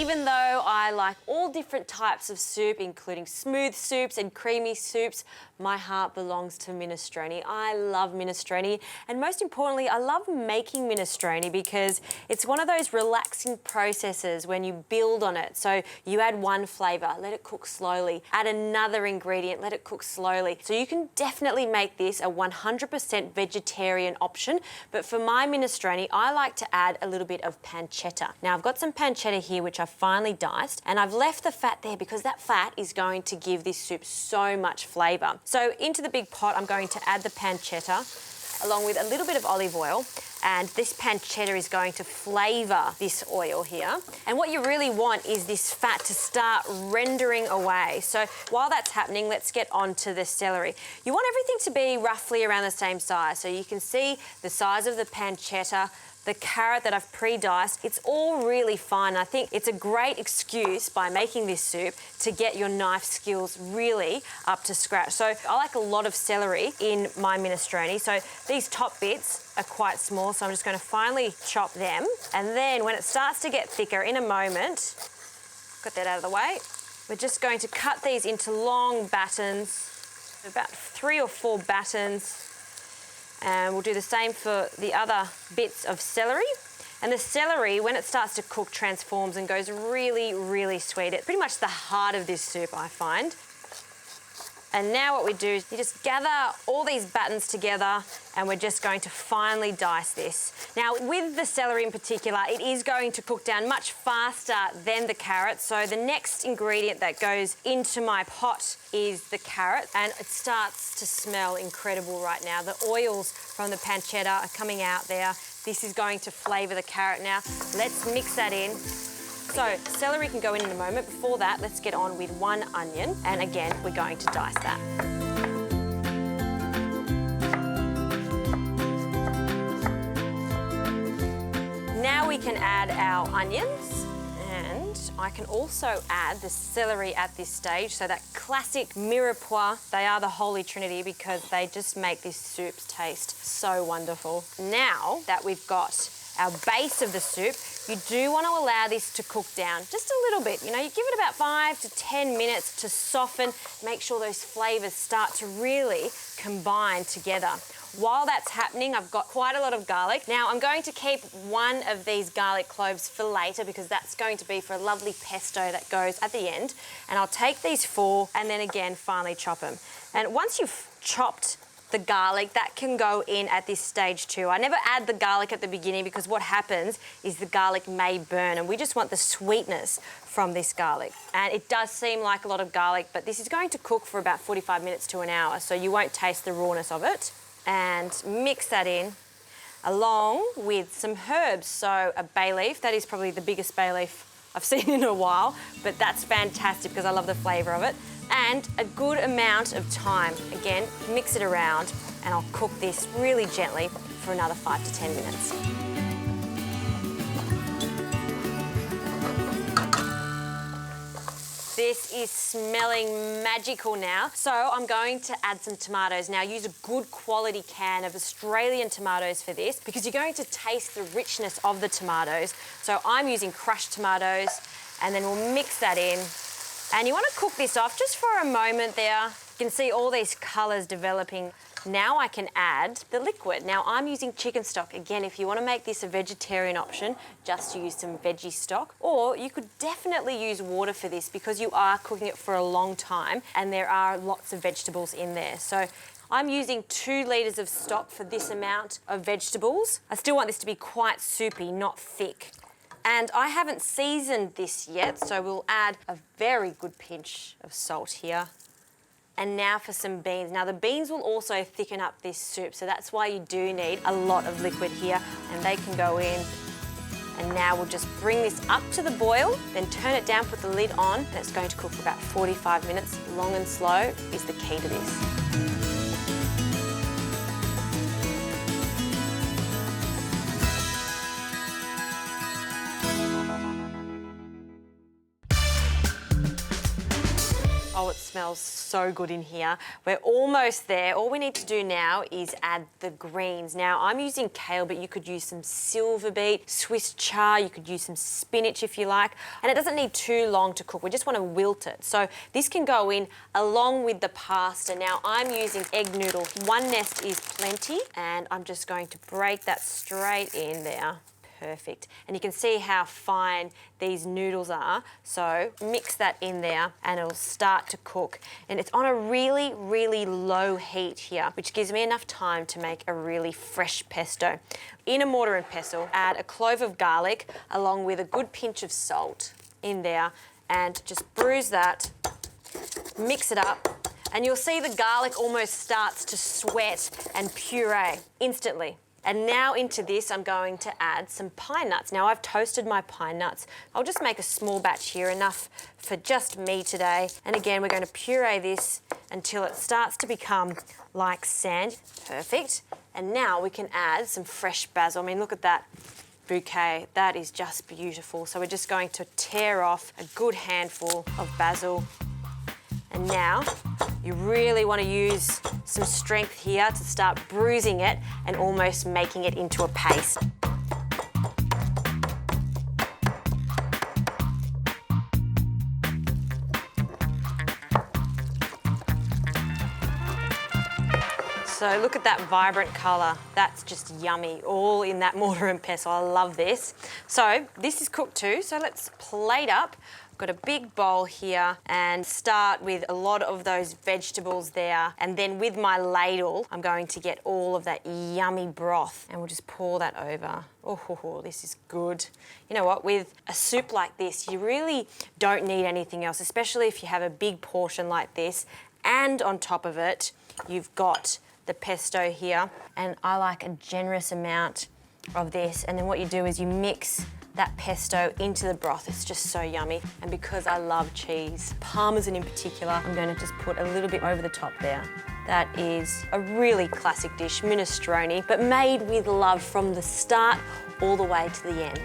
even though I like all different types of soup, including smooth soups and creamy soups, my heart belongs to minestrone. I love minestrone, and most importantly, I love making minestrone because it's one of those relaxing processes when you build on it. So you add one flavour, let it cook slowly, add another ingredient, let it cook slowly. So you can definitely make this a 100% vegetarian option, but for my minestrone, I like to add a little bit of pancetta. Now I've got some pancetta here which I've finely diced, and I've left the fat there because that fat is going to give this soup so much flavour. So into the big pot, I'm going to add the pancetta along with a little bit of olive oil, and this pancetta is going to flavour this oil here. And what you really want is this fat to start rendering away. So while that's happening, let's get on to the celery. You want everything to be roughly around the same size. So you can see the size of the pancetta, the carrot that I've pre-diced, it's all really fine. I think it's a great excuse by making this soup to get your knife skills really up to scratch. So I like a lot of celery in my minestrone. So these top bits are quite small, so I'm just going to finely chop them. And then when it starts to get thicker, in a moment, got that out of the way, we're just going to cut these into long battens, about 3 or 4 battens. And we'll do the same for the other bits of celery. And the celery, when it starts to cook, transforms and goes really, really sweet. It's pretty much the heart of this soup, I find. And now what we do is you just gather all these battens together, and we're just going to finely dice this. Now, with the celery in particular, it is going to cook down much faster than the carrot. So the next ingredient that goes into my pot is the carrot, and it starts to smell incredible right now. The oils from the pancetta are coming out there. This is going to flavour the carrot now. Let's mix that in. So celery can go in a moment. Before that, let's get on with 1 onion. And again, we're going to dice that. Now we can add our onions. And I can also add the celery at this stage. So that classic mirepoix, they are the holy trinity because they just make this soup taste so wonderful. Now that we've got our base of the soup, you do want to allow this to cook down just a little bit. You know, you give it about 5 to 10 minutes to soften, make sure those flavours start to really combine together. While that's happening, I've got quite a lot of garlic. Now, I'm going to keep one of these garlic cloves for later because that's going to be for a lovely pesto that goes at the end. And I'll take these 4 and then again finely chop them. And once you've chopped the garlic, that can go in at this stage too. I never add the garlic at the beginning because what happens is the garlic may burn, and we just want the sweetness from this garlic. And it does seem like a lot of garlic, but this is going to cook for about 45 minutes to an hour, so you won't taste the rawness of it. And mix that in along with some herbs. So a bay leaf, that is probably the biggest bay leaf I've seen in a while, but that's fantastic because I love the flavour of it. And a good amount of thyme. Again, mix it around, and I'll cook this really gently for another 5 to 10 minutes. This is smelling magical now. So I'm going to add some tomatoes. Now use a good quality can of Australian tomatoes for this because you're going to taste the richness of the tomatoes. So I'm using crushed tomatoes, and then we'll mix that in. And you want to cook this off just for a moment there. You can see all these colours developing. Now I can add the liquid. Now I'm using chicken stock. Again, if you want to make this a vegetarian option, just use some veggie stock. Or you could definitely use water for this because you are cooking it for a long time and there are lots of vegetables in there. So I'm using 2 litres of stock for this amount of vegetables. I still want this to be quite soupy, not thick. And I haven't seasoned this yet, so we'll add a very good pinch of salt here. And now for some beans. Now the beans will also thicken up this soup, so that's why you do need a lot of liquid here, and they can go in. And now we'll just bring this up to the boil, then turn it down, put the lid on, and it's going to cook for about 45 minutes. Long and slow is the key to this. Oh, it smells so good in here. We're almost there. All we need to do now is add the greens. Now, I'm using kale, but you could use some silver beet, Swiss chard, you could use some spinach if you like. And it doesn't need too long to cook. We just want to wilt it. So this can go in along with the pasta. Now, I'm using egg noodles. One nest is plenty, and I'm just going to break that straight in there. Perfect. And you can see how fine these noodles are. So mix that in there and it'll start to cook. And it's on a really, really low heat here, which gives me enough time to make a really fresh pesto. In a mortar and pestle, add a clove of garlic along with a good pinch of salt in there and just bruise that, mix it up, and you'll see the garlic almost starts to sweat and puree instantly. And now into this, I'm going to add some pine nuts. Now I've toasted my pine nuts. I'll just make a small batch here, enough for just me today. And again, we're going to puree this until it starts to become like sand. Perfect. And now we can add some fresh basil. I mean, look at that bouquet. That is just beautiful. So we're just going to tear off a good handful of basil. And now you really want to use some strength here to start bruising it and almost making it into a paste. So look at that vibrant colour. That's just yummy, all in that mortar and pestle. I love this. So this is cooked too, so let's plate up. Got a big bowl here and start with a lot of those vegetables there, and then with my ladle I'm going to get all of that yummy broth and we'll just pour that over. Oh, this is good. You know what, with a soup like this you really don't need anything else, especially if you have a big portion like this, and on top of it you've got the pesto here, and I like a generous amount of this. And then what you do is you mix that pesto into the broth. It's just so yummy. And because I love cheese, Parmesan in particular, I'm going to just put a little bit over the top there. That is a really classic dish, minestrone, but made with love from the start all the way to the end.